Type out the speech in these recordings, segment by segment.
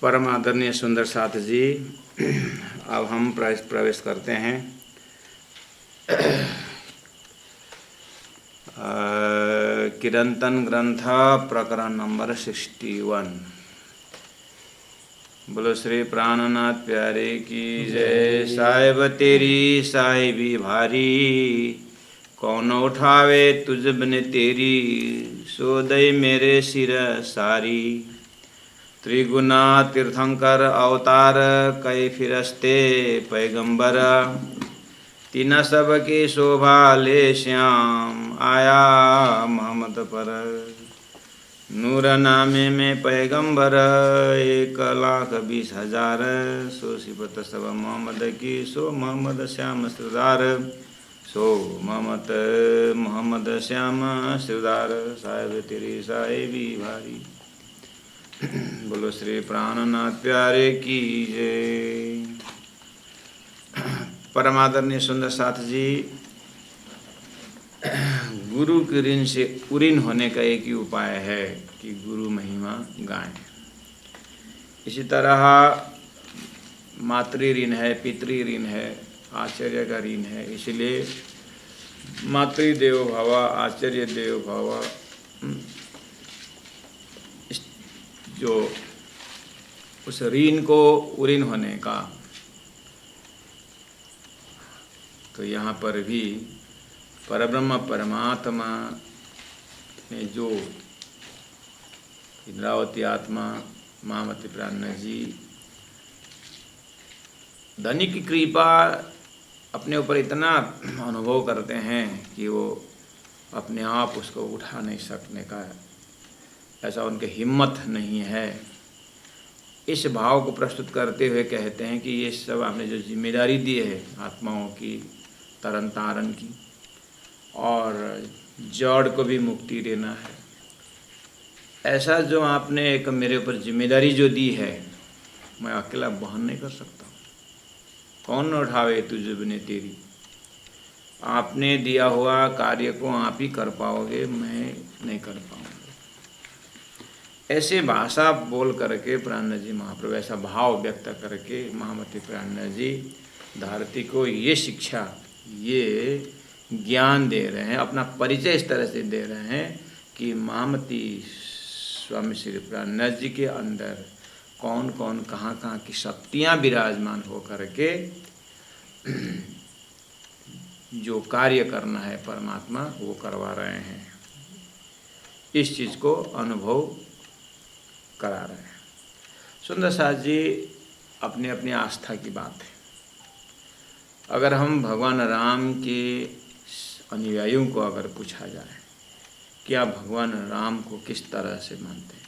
परम आदरणीय सुंदर साथ जी, अब हम प्रवेश करते हैं किरंतन ग्रंथ प्रकरण नंबर 61। बोलो श्री प्राणनाथ प्यारे की जय। साहिब तेरी साहिबी भारी, कौन उठावे तुझ बिन तेरी, सो दई मेरे सिर सारी। त्रिगुना तीर्थंकर अवतार, कई फिरस्ते पैगंबर, तीन सब की शोभा ले श्याम, आया मोहम्मद पर। नूर नामे में पैगंबर, 1,20,000, सो सिफत सब मोहम्मद की, सो मोहम्मद श्याम सरदार, सो मोहम्मद श्याम सरदार। साहिब तेरी साहिबी भारी, बोलो श्री प्राणनाथ प्यारे की जय। परमादरणीय सुंदर साथ जी, गुरु के ऋण से उऋण होने का एक ही उपाय है कि गुरु महिमा गाएं। इसी तरह मातृ ऋण है, पितृ ऋण है, आचार्य का ऋण है। इसलिए मातृदेवो भव, आचार्य देवो भव, जो उस ऋण को उऋण होने का, तो यहाँ पर भी परब्रह्म परमात्मा ने जो इंद्रावती आत्मा महामती प्राण जी धनी की कृपा अपने ऊपर इतना अनुभव करते हैं कि वो अपने आप उसको उठा नहीं सकने का, ऐसा उनके हिम्मत नहीं है। इस भाव को प्रस्तुत करते हुए कहते हैं कि ये सब आपने जो जिम्मेदारी दी है आत्माओं की तरन तारण की, और जड़ को भी मुक्ति देना है, ऐसा जो आपने एक मेरे ऊपर जिम्मेदारी जो दी है, मैं अकेला वहन नहीं कर सकता। कौन उठावे तुझ बिन तेरी, आपने दिया हुआ कार्य को आप ही कर पाओगे, मैं नहीं कर पाऊंगा। ऐसे भाषा बोल करके प्राण जी महाप्रभु ऐसा भाव व्यक्त करके महामती प्राण जी धरती को ये शिक्षा, ये ज्ञान दे रहे हैं, अपना परिचय इस तरह से दे रहे हैं कि महामती स्वामी श्री प्राणनाथ जी के अंदर कौन कौन कहाँ कहाँ की शक्तियाँ विराजमान हो करके जो कार्य करना है परमात्मा वो करवा रहे हैं। इस चीज़ को अनुभव करा रहे हैं। सुंदर साथ जी, अपनी अपनी आस्था की बात है। अगर हम भगवान राम के अनुयायियों को अगर पूछा जाए कि आप भगवान राम को किस तरह से मानते हैं,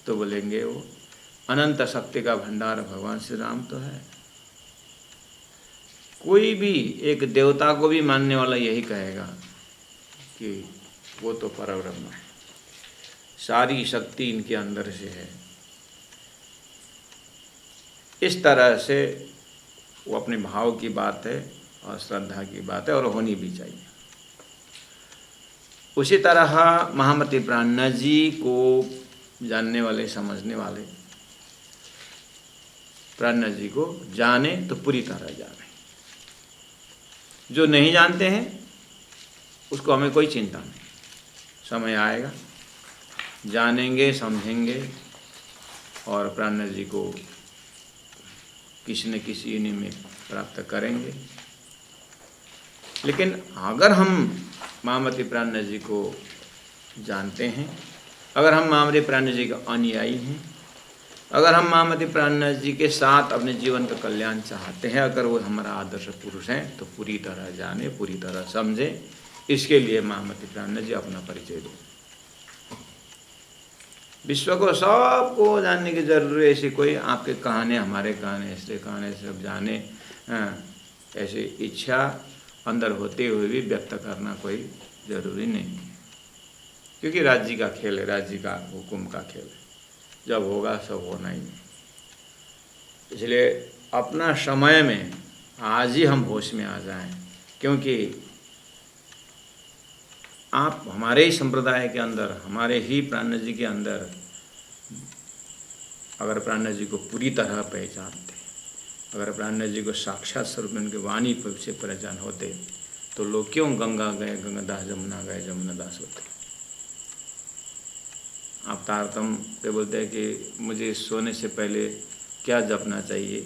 तो बोलेंगे वो अनंत शक्ति का भंडार भगवान श्री राम तो है। कोई भी एक देवता को भी मानने वाला यही कहेगा कि वो तो परब्रह्म है, सारी शक्ति इनके अंदर से है। इस तरह से वो अपने भाव की बात है और श्रद्धा की बात है, और होनी भी चाहिए। उसी तरह महामती प्राणनाथ जी को जानने वाले, समझने वाले प्राणनाथ जी को जाने तो पूरी तरह जाने। जो नहीं जानते हैं उसको हमें कोई चिंता नहीं, समय आएगा जानेंगे, समझेंगे और प्राणनाथ जी को किसी न किसी योनि में प्राप्त करेंगे। लेकिन अगर हम महामती प्राणनाथ जी को जानते हैं, अगर हम महामती प्राणनाथ जी का अनुयायी हैं, अगर हम महामती प्राणनाथ जी के साथ अपने जीवन का कल्याण चाहते हैं, अगर वो हमारा आदर्श पुरुष हैं, तो पूरी तरह जाने, पूरी तरह समझे। इसके लिए महामती प्राणनाथ जी अपना परिचय दो। विश्व को सबको जानने की जरूरत है। ऐसी कोई आपके कहानी, हमारे कहानी, ऐसे कहानी सब जाने, ऐसी इच्छा अंदर होते हुए भी व्यक्त करना कोई जरूरी नहीं है, क्योंकि राज्य का खेल है, राज्य का हुक्म का खेल है, जब होगा सब होना ही है। इसलिए अपना समय में आज ही हम होश में आ जाएं, क्योंकि आप हमारे ही संप्रदाय के अंदर, हमारे ही प्राणनाथ जी के अंदर अगर प्राणनाथ जी को पूरी तरह पहचानते, अगर प्राणनाथ जी को साक्षात स्वरूप में उनकी वाणी से पहचान होते, तो लोग क्यों गंगा गए गंगादास, जमुना गए जमुनादास होते। आप तारतम पे बोलते हैं कि मुझे सोने से पहले क्या जपना चाहिए,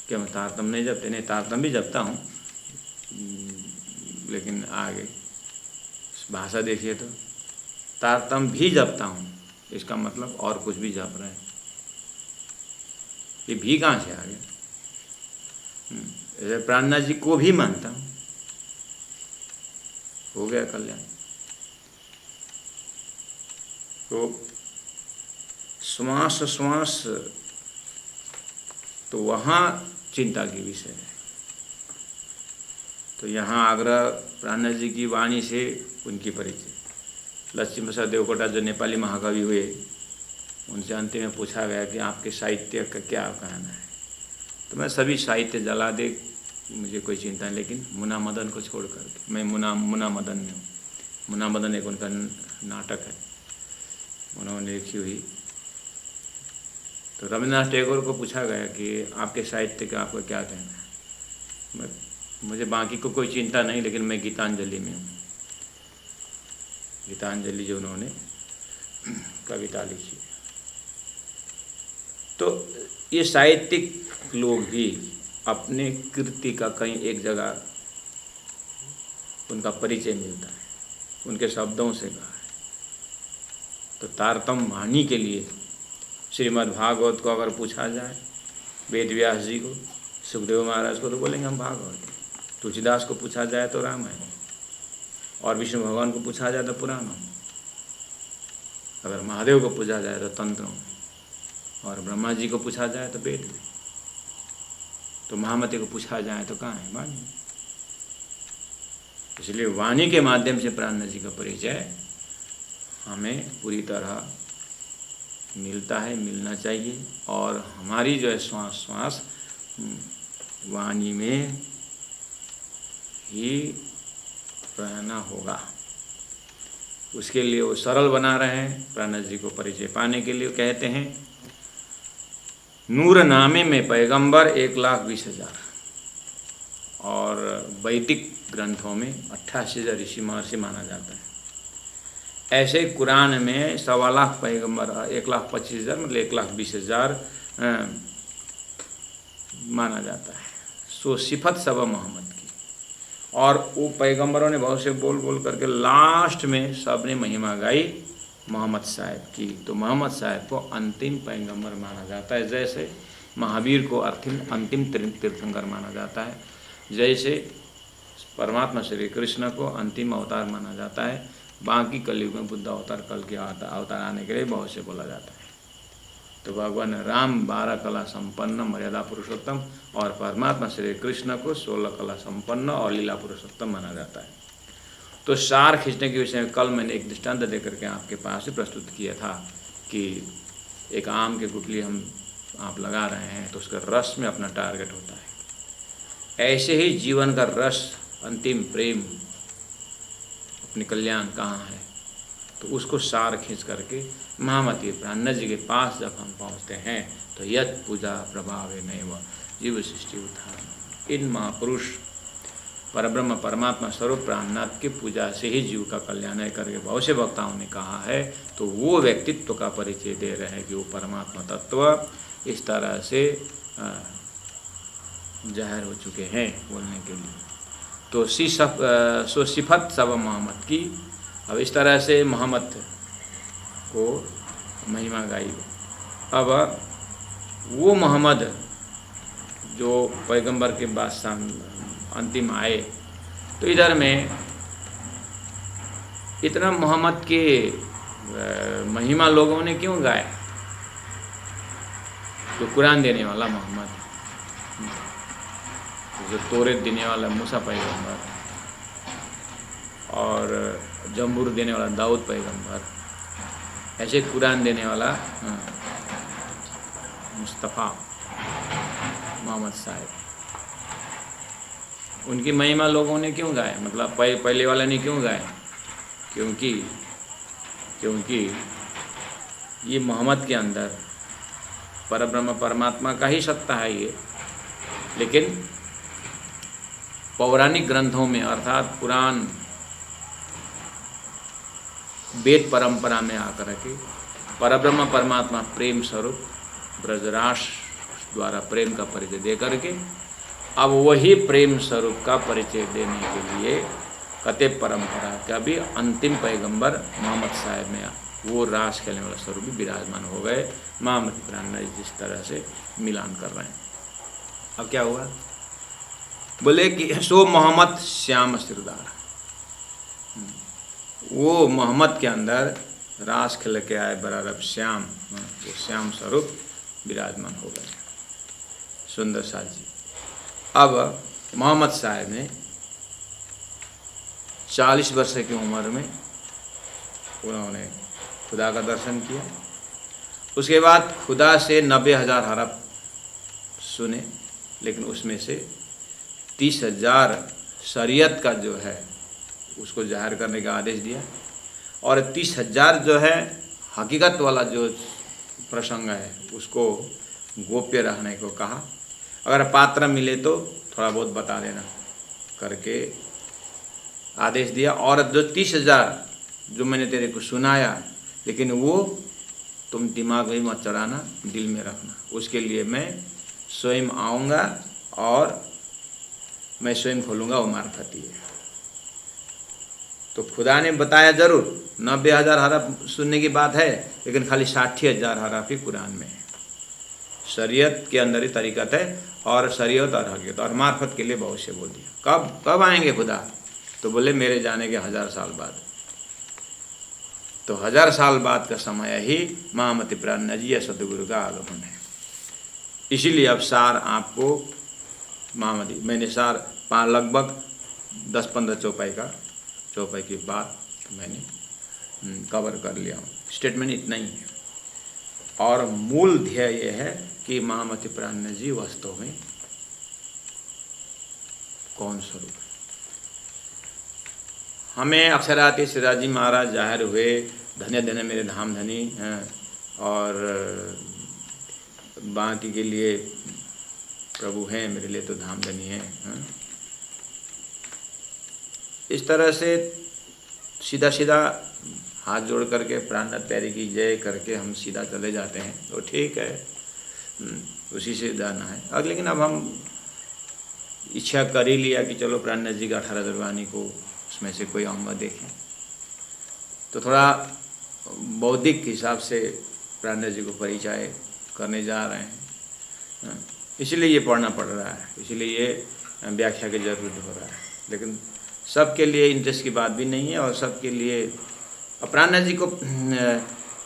क्या मैं तारतम नहीं जपते? नहीं, तारतम भी जपता हूँ, लेकिन आगे भाषा देखिए तो तारतम भी जपता हूँ, इसका मतलब और कुछ भी जप रहे हैं। ये भी कहाँ से आ गया? ऐसे प्राणनाथ जी को भी मानता हूँ, हो गया कल्याण। तो श्वास श्वास तो वहाँ चिंता की विषय है। तो यहाँ आग्रह प्राणनाथ जी की वाणी से उनकी परिचय। लक्ष्मी प्रसाद देवकोटा जो नेपाली महाकवि हुए, उनसे अंतिम में पूछा गया कि आपके साहित्य का क्या कहना है। तो मैं सभी साहित्य जला दे, मुझे कोई चिंता नहीं, लेकिन मुना मदन को छोड़ करके मैं मुना मदन में हूँ। मुना मदन एक उनका नाटक है, उन्होंने लिखी हुई। तो रविन्द्रनाथ टैगोर को पूछा गया कि आपके साहित्य का आपका क्या कहना है। मुझे बाकी को कोई चिंता नहीं, लेकिन मैं गीतांजलि में हूँ। गीतांजलि जो उन्होंने कविता लिखी। तो ये साहित्यिक लोग भी अपने कृति का कहीं एक जगह उनका परिचय मिलता है, उनके शब्दों से कहा है। तो तारतम वाणी के लिए श्रीमद् भागवत को अगर पूछा जाए, वेद व्यास जी को, सुखदेव महाराज को, तो बोलेंगे हम भागवत। तुलसीदास को पूछा जाए तो रामायण, और विष्णु भगवान को पूछा जाए तो पुराणों, अगर महादेव को पूछा जाए तो तंत्रों, और ब्रह्मा जी को पूछा जाए तो वेद में, तो महामती को पूछा जाए तो कहाँ है? वाणी। इसलिए वाणी के माध्यम से प्राणनाथ जी का परिचय हमें पूरी तरह मिलता है, मिलना चाहिए। और हमारी जो है श्वास श्वास वाणी में ही रहना होगा। उसके लिए वो सरल बना रहे हैं। प्राणनाथ जी को परिचय पाने के लिए कहते हैं, नूर नामे में पैगंबर 1,20,000, और वैदिक ग्रंथों में 88,000 ऋषि महर्षि माना जाता है। ऐसे कुरान में 1,25,000 पैगंबर, 1,25,000 मतलब 1,20,000 माना जाता है। सो सिफत सब मोहम्मद की, और वो पैगंबरों ने बहुत से बोल बोल करके लास्ट में सबने महिमा गाई मोहम्मद साहब की। तो मोहम्मद साहब को अंतिम पैगंबर माना जाता है, जैसे महावीर को अंतिम तीर्थंकर माना जाता है, जैसे परमात्मा श्री कृष्ण को अंतिम अवतार माना जाता है। बाकी कलयुग में बुद्ध अवतार, कल के अवतार आने के लिए बहुत से बोला जाता है। तो भगवान राम 12 कला संपन्न मर्यादा पुरुषोत्तम, और परमात्मा श्री कृष्ण को 16 कला संपन्न और लीला पुरुषोत्तम माना जाता है। तो सार खींचने के विषय में कल मैंने एक दृष्टांत दे करके आपके पास ही प्रस्तुत किया था कि एक आम के गुठली आप लगा रहे हैं, तो उसका रस में अपना टारगेट होता है। ऐसे ही जीवन का रस, अंतिम प्रेम, अपनी कल्याण कहाँ है, तो उसको सार खींच करके महामती प्राणनाथ जी के पास जब हम पहुँचते हैं, तो यत पूजा प्रभाव नैव जीव सृष्टि उत्थान। इन महापुरुष परब्रह्म परमात्मा स्वरूप प्राणनाथ की पूजा से ही जीव का कल्याण है करके बहुत से वक्ताओं ने कहा है। तो वो व्यक्तित्व का परिचय दे रहे हैं कि वो परमात्मा तत्व इस तरह से जाहिर हो चुके हैं बोलने के लिए। तो सो सिफत सब मोहम्मद की। अब इस तरह से मोहम्मद को महिमा गाई। अब वो मोहम्मद जो पैगंबर के बाद अंतिम आए, तो इधर में इतना मोहम्मद के महिमा लोगों ने क्यों गाया? जो कुरान देने वाला मोहम्मद, जो तौरेत देने वाला मूसा पैगंबर, और जंबूर देने वाला दाऊद पैगंबर, ऐसे कुरान देने वाला मुस्तफ़ा मोहम्मद साहब, उनकी महिमा लोगों ने क्यों गाया? मतलब पहले वाले ने क्यों गाया? क्योंकि ये मोहम्मद के अंदर परब्रह्म परमात्मा का ही सत्ता है ये, लेकिन पौराणिक ग्रंथों में अर्थात पुराण वेद परंपरा में आकर के परब्रह्म परमात्मा प्रेम स्वरूप ब्रजराज द्वारा प्रेम का परिचय दे करके अब वही प्रेम स्वरूप का परिचय देने के लिए कते परंपरा का भी अंतिम पैगंबर मोहम्मद साहब में वो रास खेलने वाला स्वरूप भी विराजमान हो गए। मोहम्मद प्राण जिस तरह से मिलान कर रहे हैं। अब क्या हुआ, बोले कि सो मोहम्मद श्याम सिरदार, वो मोहम्मद के अंदर रास खेल के आए बराबर श्याम, वो श्याम स्वरूप विराजमान हो गए। सुंदर साथ जी, अब मोहम्मद साहब ने 40 वर्ष की उम्र में उन्होंने खुदा का दर्शन किया। उसके बाद खुदा से 90,000 हरफ सुने, लेकिन उसमें से 30,000 शरीयत का जो है उसको जाहिर करने का आदेश दिया, और 30,000 जो है हकीकत वाला जो प्रसंग है उसको गोप्य रहने को कहा। अगर पात्र मिले तो थोड़ा बहुत बता देना करके आदेश दिया। और जो 30,000 जो मैंने तेरे को सुनाया, लेकिन वो तुम दिमाग में मत चढ़ाना, दिल में रखना। उसके लिए मैं स्वयं आऊँगा और मैं स्वयं खोलूँगा वो मार्फत है। तो खुदा ने बताया जरूर 90,000 हरफ सुनने की बात है, लेकिन खाली 60,000 हरफ ही कुरान में है। शरीयत के अंदर ही तरीक़त है, और शरीयत और हकीकत और मार्फत के लिए बहुत से बोल दिया। कब आएंगे खुदा, तो बोले मेरे जाने के 1000 साल बाद। तो 1000 साल बाद का समय ही महामति प्राण जी या सतगुरु का आगमन है। इसीलिए अब सार आपको महामति मैंने सार लगभग 10-15 चौपाई की बात मैंने कवर कर लिया हूँ। स्टेटमेंट इतना ही है, और मूल ध्येय ये है कि महामति प्राण जी वास्तव में कौन स्वरूप है। हमें अक्षराती सिराजी महाराज जाहिर हुए, धन्य धन्य मेरे धाम धनी हैं, और बाकी के लिए प्रभु हैं, मेरे लिए तो धाम धनी हैं। इस तरह से सीधा सीधा हाथ जोड़ करके प्राणनाथ प्यारी की जय करके हम सीधा चले जाते हैं, तो ठीक है, उसी से जाना है। अब लेकिन अब हम इच्छा कर ही लिया कि चलो प्राणनाथ जी का 18 दुर्बानी को उसमें से कोई अंग देखें, तो थोड़ा बौद्धिक हिसाब से प्राणनाथ जी को परिचय करने जा रहे हैं, इसलिए ये पढ़ना पड़ रहा है, इसलिए ये व्याख्या की जरूरत हो रहा है। लेकिन सबके लिए इंटरेस्ट की बात भी नहीं है, और सबके लिए प्राणनाथ जी को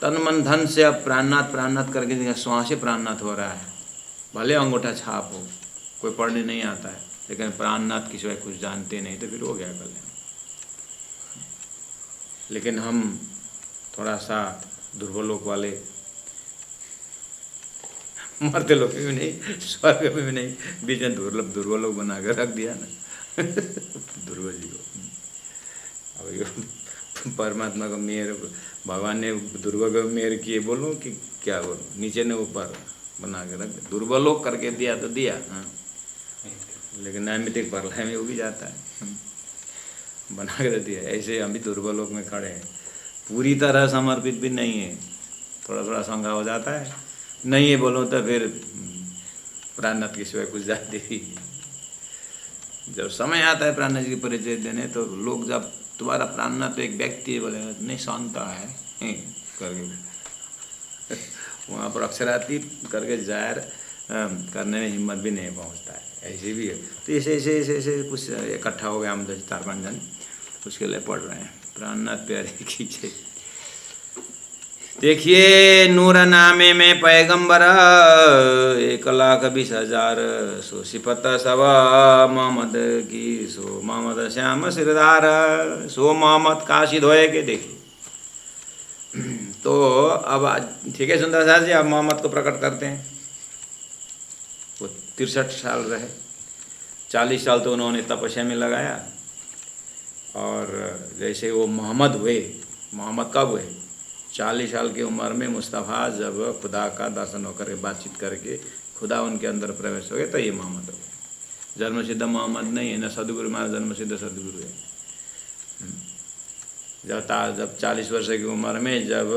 तन मन धन से अब प्राणनाथ करके श्वास से प्राणनाथ हो रहा है। भले अंगूठा छाप हो, कोई पढ़ने नहीं आता है, लेकिन प्राणनाथ की सिवाय कुछ जानते नहीं, तो फिर हो गया कल्याण। लेकिन हम थोड़ा सा दुर्बलोक वाले, मरते लोग भी नहीं, स्वर्ग में भी नहीं, बीच में दुर्बलोक बना कर रख दिया ना दुर्बल जी को। अब परमात्मा का मेयर, भगवान ने दुर्बल को मेयर किए, बोलूँ कि क्या बोलूँ, नीचे ने ऊपर बना के रख दिया। दुर्बलोक करके दिया तो दिया, हाँ, लेकिन नैमितिक परलय में वो भी जाता है, बना कर दिया। ऐसे हम भी दुर्बलोक में खड़े हैं, पूरी तरह समर्पित भी नहीं है, थोड़ा थोड़ा शंका हो जाता है, नहीं है बोलो तो फिर प्राणनाथ के सिवाय कुछ जाते ही। जब समय आता है प्राणनाथ जी के परिचय देने, तो लोग जब तुम्हारा प्राणनाथ तो एक व्यक्ति है, बोले नहीं शांता है करके वहाँ पर अक्षरातीत करके जाहिर करने में हिम्मत भी नहीं पहुँचता है, ऐसे भी है। तो ऐसे कुछ इकट्ठा हो गया, हम 4-5 जन उसके लिए पढ़ रहे हैं प्राणनाथ प्यारे की जय। देखिए नूर नामे में पैगंबर 1,20,000 सो सिफत सवा मोहम्मद की, सो मोहम्मद श्याम सिरदार, सो मोहम्मद काशी धोए के। देखिए तो अब ठीक है सुंदर साहब जी, अब मोहम्मद को प्रकट करते हैं। वो 63 साल रहे, 40 साल तो उन्होंने तपस्या में लगाया, और जैसे वो मोहम्मद हुए, मोहम्मद कब हुए, 40 साल की उम्र में मुस्तफ़ा जब खुदा का दर्शन होकर बातचीत करके खुदा उनके अंदर प्रवेश हो गया तो ये मोहम्मद हो गए। जन्मसिद्ध मोहम्मद नहीं है, न सदगुरु महाराज जन्मसिद्ध सदगुरु है। जब 40 वर्ष की उम्र में जब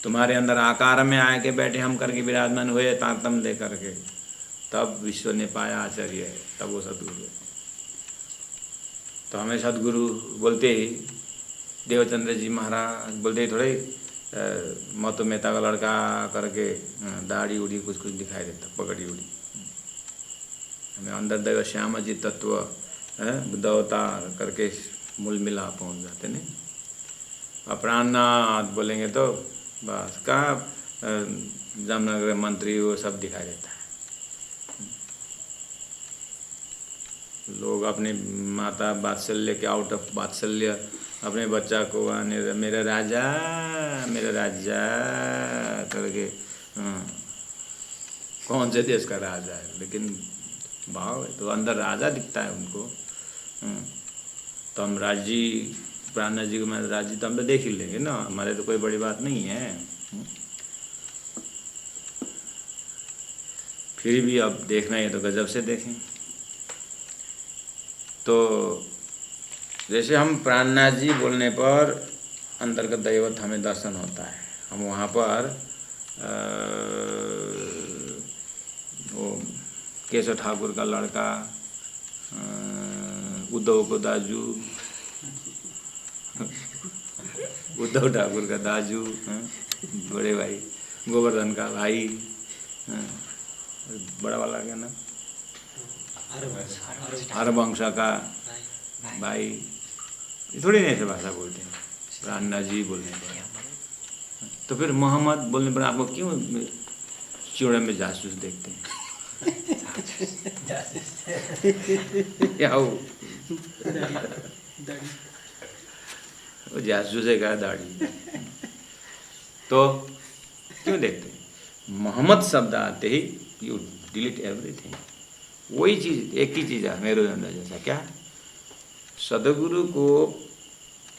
तुम्हारे अंदर आकार में आके बैठे हम करके विराजमान हुए तारतम दे करके, तब विश्व ने पाया आचार्य है, तब वो सदगुरु है। तो हमें सदगुरु बोलते ही देवचंद्र जी महाराज बोलते ही थोड़े महतो मेहता का लड़का करके दाढ़ी उड़ी कुछ कुछ दिखाई देता, पगड़ी उड़ी। हमें अंदर देव श्याम जी तत्व बुद्ध अवतार करके मूल मिला पहुँच जाते नहीं। अपराह्नाथ बोलेंगे तो बस कहाँ जामनगर मंत्री वो सब दिखाई देता है। लोग अपने माता वात्सल्य के आउट ऑफ वात्सल्य अपने बच्चा को आने मेरा राजा करके कौन से देश का राजा है, लेकिन भाव है तो अंदर राजा दिखता है उनको। तो हम राजी प्राणनाथ जी को मैं राजी तो हम तो देख ही लेंगे ना, हमारे तो कोई बड़ी बात नहीं है। फिर भी अब देखना है तो गजब से देखें। तो जैसे हम प्राणनाथ जी बोलने पर अंदर का दैवत हमें दर्शन होता है। हम वहाँ पर वो केशव ठाकुर का लड़का उद्धव को दाजू, उद्धव ठाकुर का दाजू, बड़े भाई गोवर्धन का भाई, बड़ा वाला क्या ना हरवंश का भाई, थोड़ी नहीं ऐसे भाषा बोलते हैं प्राणनाथ जी बोलने पर। तो फिर मोहम्मद बोलने पर आपको क्यों चिड़े में जासूस देखते हैं? क्या वो जासूस है क्या दाढ़ी? तो क्यों देखते हैं? मोहम्मद शब्द आते ही यू डिलीट एवरीथिंग। वही चीज, एक ही चीज है मेरे अंदर जैसा क्या सदगुरु को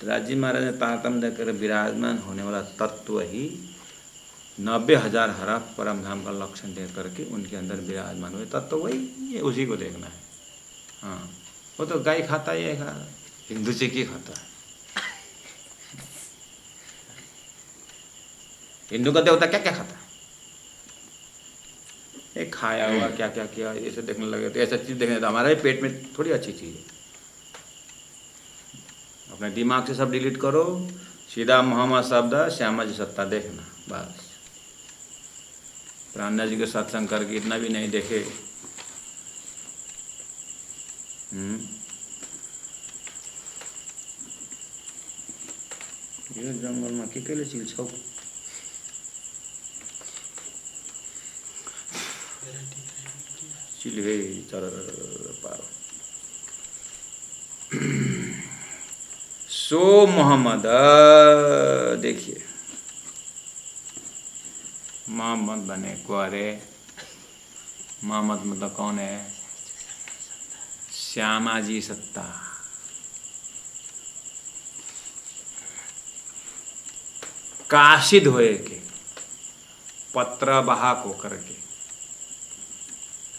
राजी महाराज ने तारतम देकर विराजमान होने वाला तत्व ही 90,000 हरा परम धाम का लक्षण दे करके उनके अंदर विराजमान हुए तत्व वही, ये उसी को देखना है। हाँ, वो तो गाय खाता ही है, हिंदू से की खाता है। हिंदू का देवता क्या क्या खाता है? एक खाया हुआ क्या क्या किया ऐसे देखने लगे तो ऐसा चीज देखने तो हमारे पेट में थोड़ी अच्छी चीज है। अपने दिमाग से सब डिलीट करो, सीधा मोहम्मद शब्द श्यामा जी सत्ता देखना बस। प्राणनाथ जी के सत्संग करके इतना भी नहीं देखे। ये जंगल में के चीज छौ चिल्हे चर पारो। सो मोहम्मद देखिए, मोहम्मद बने कुआरे। मोहम्मद मतलब कौन है? श्यामा जी सत्ता। काशिद होए के पत्र बहाक होकर के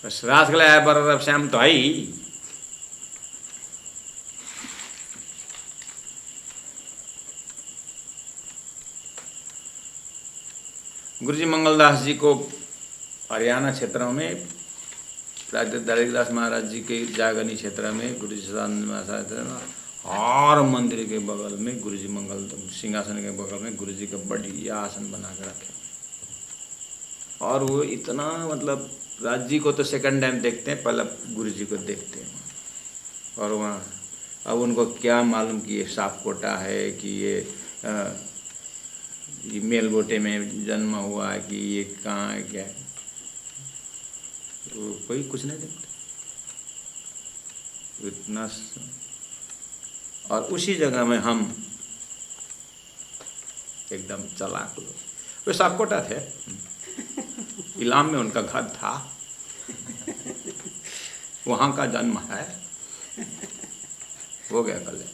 रास गला है पर श्याम तो आई। गुरुजी मंगलदास जी को हरियाणा क्षेत्रों में दरिद्रदास महाराज जी के जागनी क्षेत्र में गुरुजी सदानंद महाराज हर मंदिर के बगल में गुरुजी मंगल सिंहासन के बगल में गुरुजी का बढ़िया आसन बना के रखे। और वो इतना मतलब राज जी को तो सेकंड टाइम देखते हैं, पहले गुरुजी को देखते हैं। और वहाँ अब उनको क्या मालूम कि ये सापकोटा है कि ये मेलगोटे में जन्म हुआ है कि ये कहाँ है क्या है, तो कोई कुछ नहीं देखते इतना। और उसी जगह में हम एकदम चालाक लोग, वे सापकोटा थे, इलाम में उनका घर था, वहाँ का जन्म है, हो गया कल।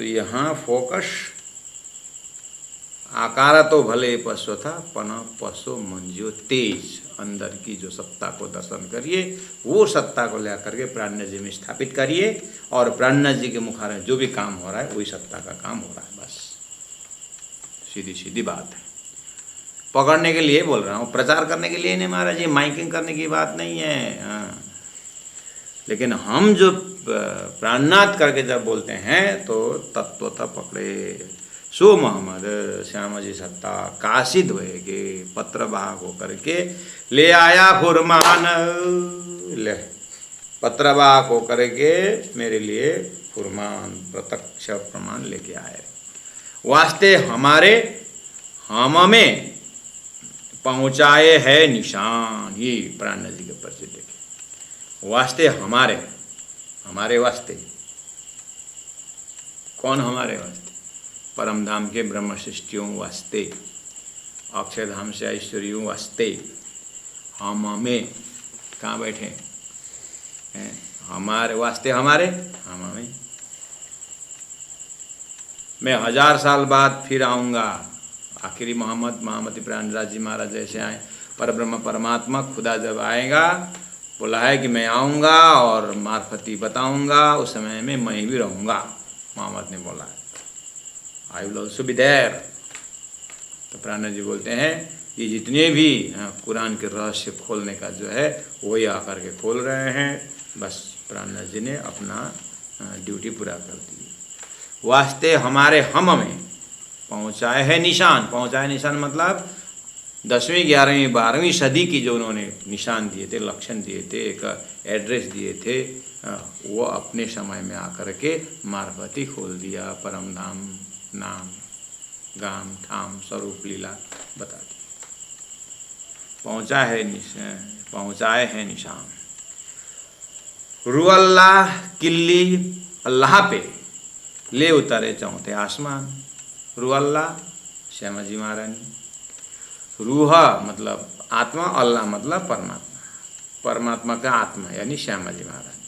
यहाँ फोकस आकार तो भले पशु था पन पशु मंजो तेज, अंदर की जो सत्ता को दर्शन करिए, वो सत्ता को लेकर के प्राणनाथ जी में स्थापित करिए और प्राणनाथ जी के मुखार जो भी काम हो रहा है वही सत्ता का काम हो रहा है। बस सीधी सीधी बात है। पकड़ने के लिए बोल रहा हूँ, प्रचार करने के लिए नहीं महाराज, ये माइकिंग करने की बात नहीं है। हाँ, लेकिन हम जो प्राणनाथ करके जब बोलते हैं तो तत्वतः पकड़े। सो मोहम्मद श्याम जी सत्ता काशी धोए के पत्र वाहक होकर के ले आया फुरमान, ले पत्र वाहक होकर के मेरे लिए फुरमान प्रत्यक्ष प्रमाण लेके आए। वास्ते हमारे हम में पहुँचाए है निशान। ये प्राणनाथ जी के परिचय देखे। वास्ते हमारे, हमारे वास्ते कौन? हमारे वास्ते परम धाम के ब्रह्म सृष्टियों वास्ते, अक्षय धाम से ऐश्वर्यों वास्ते हम में कहाँ बैठे हैं? हमारे वास्ते, हमारे हम में। मैं 1000 साल बाद फिर आऊँगा। आखिरी मोहम्मद महामती प्राणनाथ जी महाराज जैसे आए, पर ब्रह्म परमात्मा खुदा जब आएगा बोला है कि मैं आऊँगा और मार्फती बताऊँगा, उस समय में मैं भी रहूँगा। मोहम्मद ने बोला है, I will also be there. तो प्राणनाथ जी बोलते हैं ये जितने भी कुरान के रहस्य खोलने का जो है वही आकर के खोल रहे हैं। बस प्राणनाथ जी ने अपना ड्यूटी पूरा कर दी। वास्ते हमारे हम में पहुँचाए है निशान। पहुँचाए निशान मतलब 10वीं 11वीं 12वीं सदी की जो उन्होंने निशान दिए थे, लक्षण दिए थे, एक एड्रेस दिए थे, वो अपने समय में आकर के मार्फती खोल दिया। परम धाम, नाम, गाम, ठाम, स्वरूप, लीला बता दी। पहुँचाए है निशान। रुअल्ला किल्ली अल्लाह पे ले उतारे चौथे आसमान। रुअल्ला श्यामा जी महारानी। रूह मतलब आत्मा, अल्लाह मतलब परमात्मा, परमात्मा का आत्मा यानी श्यामा जी महारानी।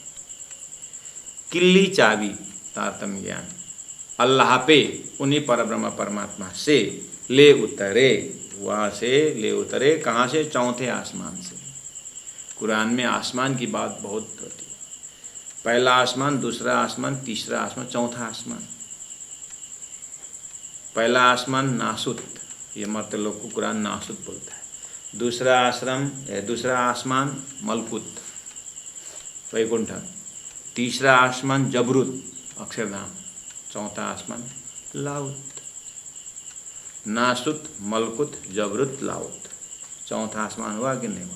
किल्ली चाबी, तारतम्य ज्ञान। अल्लाह पे उन्हीं परब्रह्म परमात्मा से ले उतरे, वहाँ से ले उतरे। कहाँ से? चौथे आसमान से। कुरान में आसमान की बात बहुत होती है। पहला आसमान, दूसरा आसमान, तीसरा आसमान, चौथा आसमान। पहला आसमान नासुत, ये मर्त्य लोग को कुरान नासुत बोलता है। दूसरा आसमान मलकुत, वैकुंठ। तीसरा आसमान जबरुत, अक्षरधाम। चौथा आसमान लाउत। नासुत, मलकुत, जबरुत, लाउत। चौथा आसमान हुआ कि नहीं हुआ?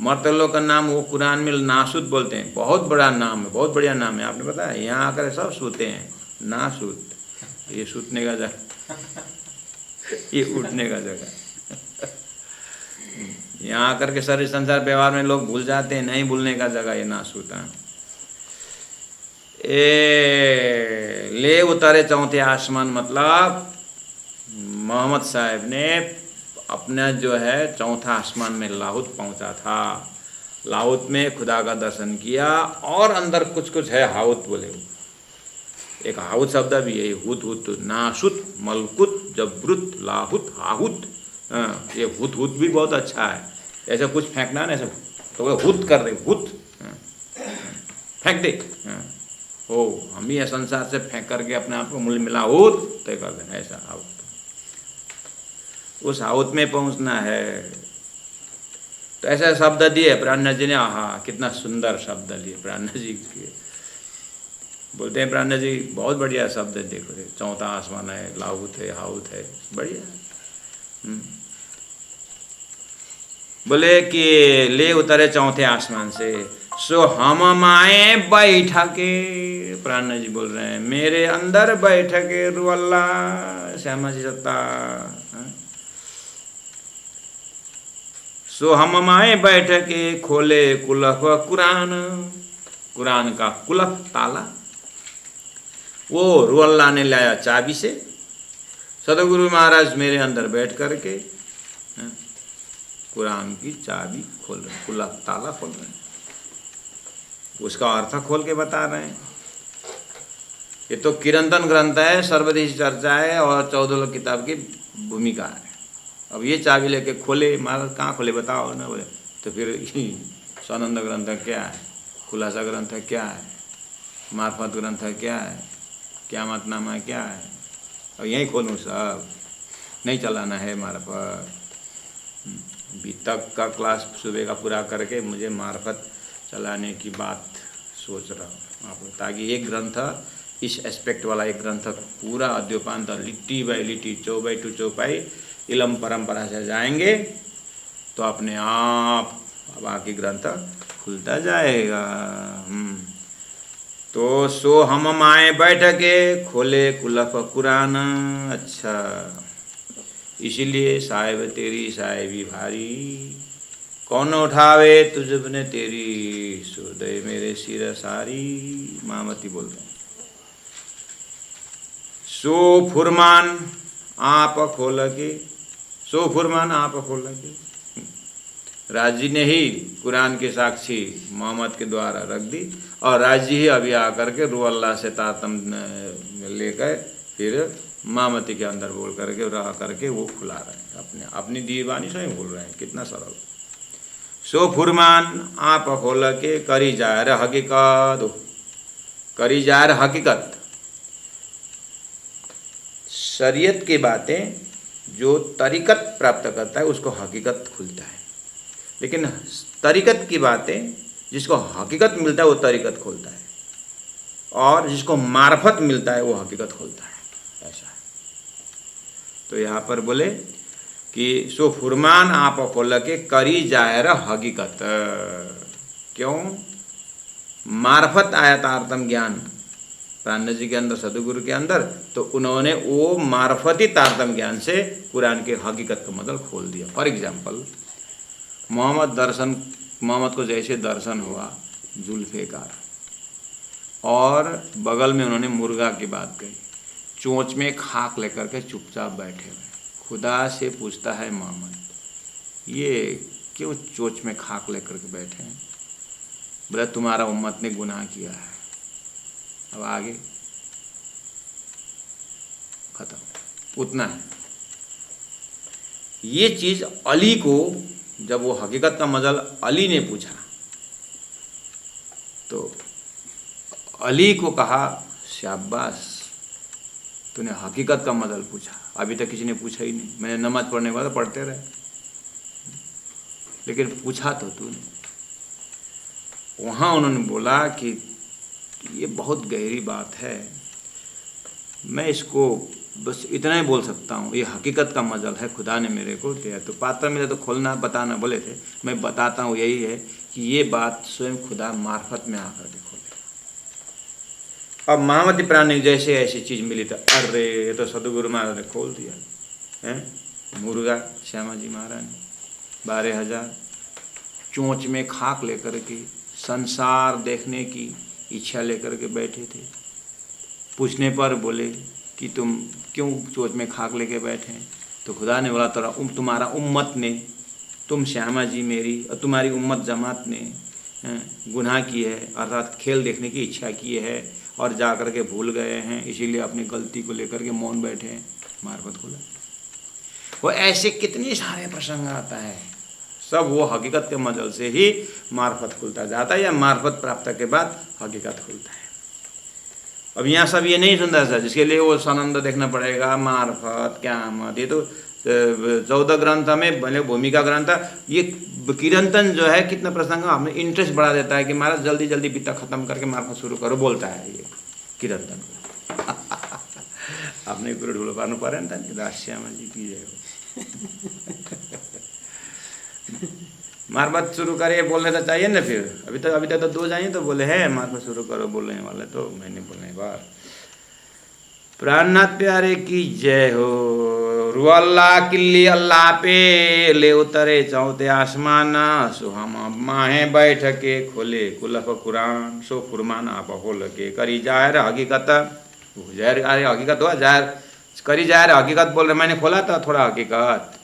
मर्त्य लोग का नाम वो कुरान में नासुत बोलते हैं। बहुत बड़ा नाम है, बहुत बढ़िया नाम है। आपने पता है यहाँ आकर सब सोते हैं। नासुत, ये सूतने का जगह, ये उठने का जगह। यहाँ आकर के सारे संसार व्यवहार में लोग भूल जाते हैं, नहीं भूलने का जगह ये नासुत है। ले उतारे चौथे आसमान मतलब मोहम्मद साहब ने अपना जो है चौथा आसमान में लाहौत पहुंचा था। लाहौत में खुदा का दर्शन किया और अंदर कुछ कुछ है, हाउत बोले। एक हाउत शब्द भी है, हुत हुत, नासुत, मलकुत, जबरुत, लाहुत, हाहुत। ये हुत हुत भी बहुत अच्छा है। ऐसा कुछ फेंकना ना, ऐसा तो हुत कर रहे, हुत फेंक दे। हो हम ही संसार से फेंक करके अपने आप को मूल्य मिला हुत तय कर देना, ऐसा हाउत। उस हाउत में पहुंचना है। तो ऐसा शब्द दिए प्राणनाथ जी ने। हाँ, कितना सुंदर शब्द दिए प्राणनाथ जी के। बोलते हैं प्राणनाथ जी बहुत बढ़िया शब्द है। देखो चौथा आसमान है, लाहुत है, हाउत है, बढ़िया। बोले कि ले उतरे चौथे आसमान से, सो हम माए बैठके। प्राणनाथ जी बोल रहे हैं मेरे अंदर बैठके रुअल्ला श्यामा जी सत्ता। सो हम माए बैठके खोले कुलफ कुरान। कुरान का कुलफ ताला वो रुअल्ला ने लाया चाबी से। सदगुरु महाराज मेरे अंदर बैठ करके कुरान की चाबी खोल रहे, कुलफ ताला खोल रहे हैं। उसका अर्थ खोल के बता रहे हैं। ये तो किरंतन ग्रंथ है, सर्वदेशी चर्चा है और 14 किताब की भूमिका है। अब ये चाबी लेके खोले, महाराज कहाँ खोले बताओ ना, बोले तो फिर स्वानंद ग्रंथ है क्या है, खुलासा ग्रंथ है क्या है, मार्फत ग्रंथ है क्या है, क़यामतनामा है क्या है, और यहीं खोलूँ सब, नहीं चलाना है मार्फत। अभी तक का क्लास सुबह का पूरा करके मुझे मार्फत चलाने की बात सोच रहा हूँ आप, ताकि एक ग्रंथ इस एस्पेक्ट वाला एक ग्रंथ पूरा अद्योपांत लिट्टी बाई लिट्टी चौपाई टू चौपाई इलम परंपरा से जाएंगे तो अपने आप बाकी ग्रंथ खुलता जाएगा। तो सो हम आए बैठके खोले कुलफ कुरान। अच्छा, इसीलिए साहिब तेरी साहिबी भारी, कौन उठावे तुझ ने तेरी सुदय मेरे सिर सारी। मामती बोलते हैं सो फुरमान आप खोल के, सो फुरमान आप खोल के। राजी ने ही कुरान के साक्षी मोहम्मद के द्वारा रख दी और राजी ही अभी आकर के रू अल्लाह से तातम लेकर फिर मामती के अंदर बोल करके रह करके वो खुला रहे हैं, अपनी दीवानी से ही बोल रहे हैं। कितना सरल। सो फुरमान आप खोल के करी जाहिर हकीकत, करी जाहिर हकीकत। शरीयत की बातें जो तरीकत प्राप्त करता है उसको हकीकत खुलता है, लेकिन तरीकत की बातें जिसको हकीकत मिलता है वो तरीकत खोलता है, और जिसको मार्फत मिलता है वो हकीकत खोलता है। ऐसा है। तो यहाँ पर बोले कि सो फुरमान आप खोल के करी जाहिर हकीकत। क्यों? मार्फत आया तारतम ज्ञान प्राण जी के अंदर, सदगुरु के अंदर, तो उन्होंने वो मार्फती तारतम ज्ञान से कुरान के हकीकत का मतलब खोल दिया। फॉर एग्जाम्पल मोहम्मद को जैसे दर्शन हुआ जुल्फ़िकार, और बगल में उन्होंने मुर्गा की बात कही, चोंच में खाक लेकर के चुपचाप बैठे हुए। खुदा से पूछता है मोहम्मद, ये क्यों चोंच में खाक लेकर के बैठे हैं? बोला तुम्हारा उम्मत ने गुनाह किया है। अब आगे खत्म, उतना है। ये चीज़ अली को, जब वो हकीकत का मजल अली ने पूछा तो अली को कहा शाबाश, तूने हकीकत का मजल पूछा, अभी तक किसी ने पूछा ही नहीं। मैंने नमाज पढ़ने के बाद पढ़ते रहे, लेकिन पूछा तो तूने। वहाँ उन्होंने बोला कि ये बहुत गहरी बात है, मैं इसको बस इतना ही बोल सकता हूँ, ये हकीकत का मजल है, खुदा ने मेरे को दिया। तो पात्र मिले तो खोलना बताना बोले थे, मैं बताता हूँ यही है कि ये बात स्वयं खुदा मार्फत में आकर के खोले। अब महामती प्राणी जैसे ऐसी चीज़ मिली तो अरे ये तो सदगुरु महाराज ने खोल दिया है। मुर्गा श्यामा जी महाराज ने 12,000 चोंच में खाक लेकर के संसार देखने की इच्छा लेकर के बैठे थे। पूछने पर बोले कि तुम क्यों चोंच में खाक लेके बैठे हैं? तो खुदा ने बोला तुम्हारा उम्मत ने, तुम श्यामा जी मेरी और तुम्हारी उम्मत जमात ने गुनाह की है, अर्थात खेल देखने की इच्छा की है और जा कर के भूल गए हैं, इसीलिए अपनी गलती को लेकर के मौन बैठे हैं। मार्फत खुला। वो ऐसे कितने सारे प्रसंग आता है, सब वो हकीकत के मजल से ही मार्फत खुलता जाता है, या मार्फत प्राप्त के बाद हकीकत खुलता है। अब यहाँ सब ये नहीं सुनता सर, जिसके लिए वो सनंद देखना पड़ेगा, मार्फत क़यामत, ये तो 14 ग्रंथ में भले भूमिका ग्रंथ, ये किरंतन जो है कितना प्रसंग हमें इंटरेस्ट बढ़ा देता है कि महाराज जल्दी जल्दी पिता खत्म करके मार्फत शुरू करो, बोलता है ये किरंतन। आपने गुरु ढूंढ पानु पारे श्यामा जी की जय। मार्फत शुरू करे बोलने तो चाहिए ना। फिर अभी तक तो 2 जाइए तो बोले हैं मार्फत शुरू करो बोलने वाले, तो मैंने बोलने बार प्राणनाथ प्यारे की जय हो। रुअल्ला किल्ली अल्लाह पे ले उतरे चौथे आसमान, सो हम माहे बैठ के खोले कुलफ कुरान, सो फुरमान आप खोल के करी जाहिर हकीकत। जाहिर हकीकत हुआ, जाहिर करी जाहिर हकीकत बोल रहे, मैंने खोला था थोड़ा हकीकत।